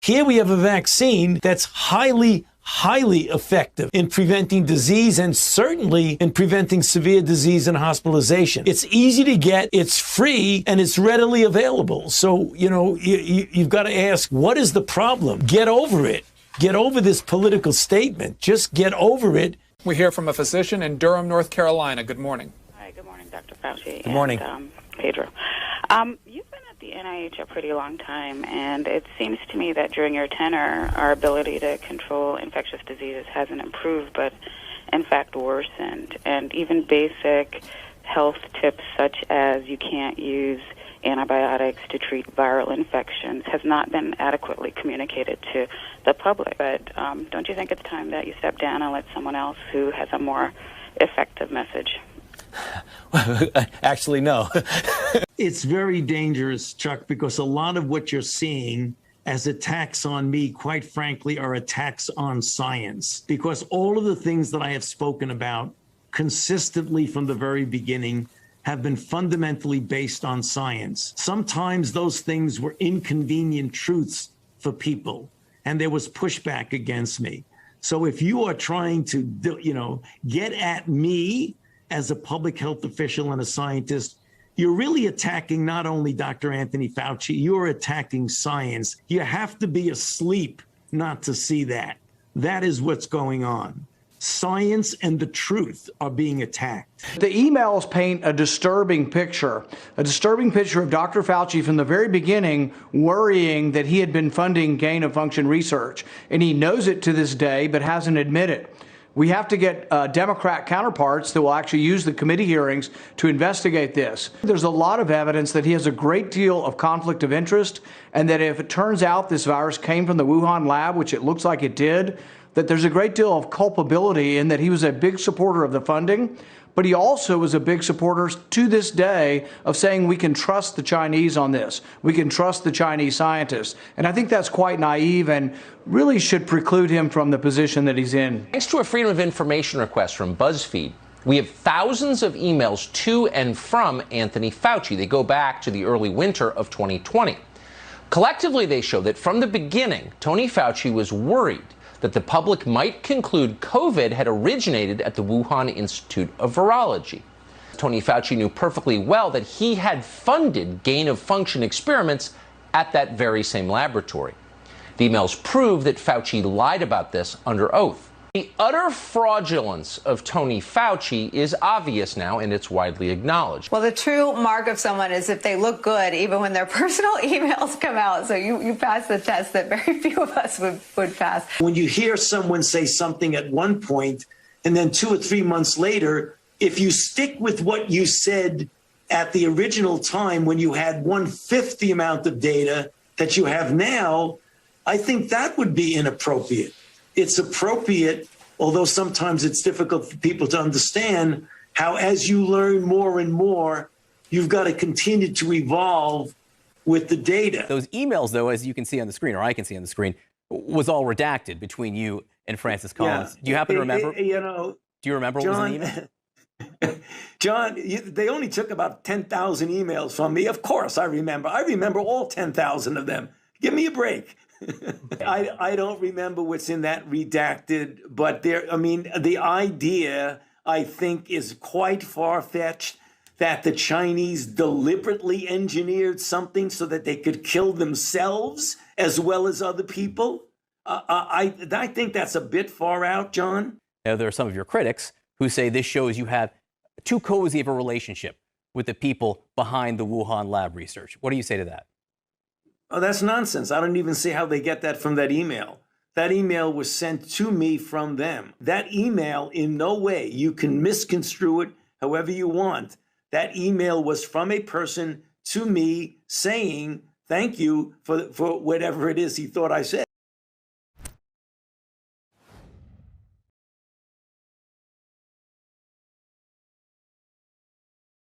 Here we have a vaccine that's highly effective in preventing disease and certainly in preventing severe disease and hospitalization. It's easy to get, it's free, and it's readily available. So, you've got to ask, what is the problem? Get over it. Get over this political statement. Just get over it. We hear from a physician in Durham, North Carolina. Good morning. Hi, good morning, Dr. Fauci. Good morning. And, Pedro. You've been at the NIH a pretty long time, and it seems to me that during your tenure, our ability to control infectious diseases hasn't improved, but in fact worsened. And even basic health tips such as you can't use antibiotics to treat viral infections has not been adequately communicated to the public. But don't you think it's time that you step down and let someone else who has a more effective message? Actually, no. It's very dangerous, Chuck, because a lot of what you're seeing as attacks on me, quite frankly, are attacks on science. Because all of the things that I have spoken about consistently from the very beginning have been fundamentally based on science. Sometimes those things were inconvenient truths for people, and there was pushback against me. So if you are trying to, get at me as a public health official and a scientist, you're really attacking not only Dr. Anthony Fauci, you're attacking science. You have to be asleep not to see that. That is what's going on. Science and the truth are being attacked. The emails paint a disturbing picture of Dr. Fauci from the very beginning worrying that he had been funding gain-of-function research. And he knows it to this day, but hasn't admitted. We have to get Democrat counterparts that will actually use the committee hearings to investigate this. There's a lot of evidence that he has a great deal of conflict of interest, and that if it turns out this virus came from the Wuhan lab, which it looks like it did, that there's a great deal of culpability in that he was a big supporter of the funding, but he also was a big supporter to this day of saying we can trust the Chinese on this. We can trust the Chinese scientists. And I think that's quite naive and really should preclude him from the position that he's in. Thanks to a Freedom of Information request from BuzzFeed, we have thousands of emails to and from Anthony Fauci. They go back to the early winter of 2020. Collectively, they show that from the beginning, Tony Fauci was worried that the public might conclude COVID had originated at the Wuhan Institute of Virology. Tony Fauci knew perfectly well that he had funded gain-of-function experiments at that very same laboratory. The emails prove that Fauci lied about this under oath. The utter fraudulence of Tony Fauci is obvious now, and it's widely acknowledged. Well, the true mark of someone is if they look good, even when their personal emails come out. So you pass the test that very few of us would pass. When you hear someone say something at one point, and then 2 or 3 months later, if you stick with what you said at the original time when you had 1/5 the amount of data that you have now, I think that would be inappropriate. It's appropriate, although sometimes it's difficult for people to understand how as you learn more and more, you've got to continue to evolve with the data. Those emails, though, as you can see on the screen, or I can see on the screen, was all redacted between you and Francis Collins. Do you happen to remember? Do you remember what was in the email? John, they only took about 10,000 emails from me. Of course, I remember. I remember all 10,000 of them. Give me a break. I don't remember what's in that redacted, but the idea, I think, is quite far-fetched that the Chinese deliberately engineered something so that they could kill themselves as well as other people. I think that's a bit far out, John. Now, there are some of your critics who say this shows you have too cozy of a relationship with the people behind the Wuhan lab research. What do you say to that? Oh, that's nonsense. I don't even see how they get that from that email. That email was sent to me from them. That email, in no way, you can misconstrue it however you want. That email was from a person to me saying, thank you for whatever it is he thought I said.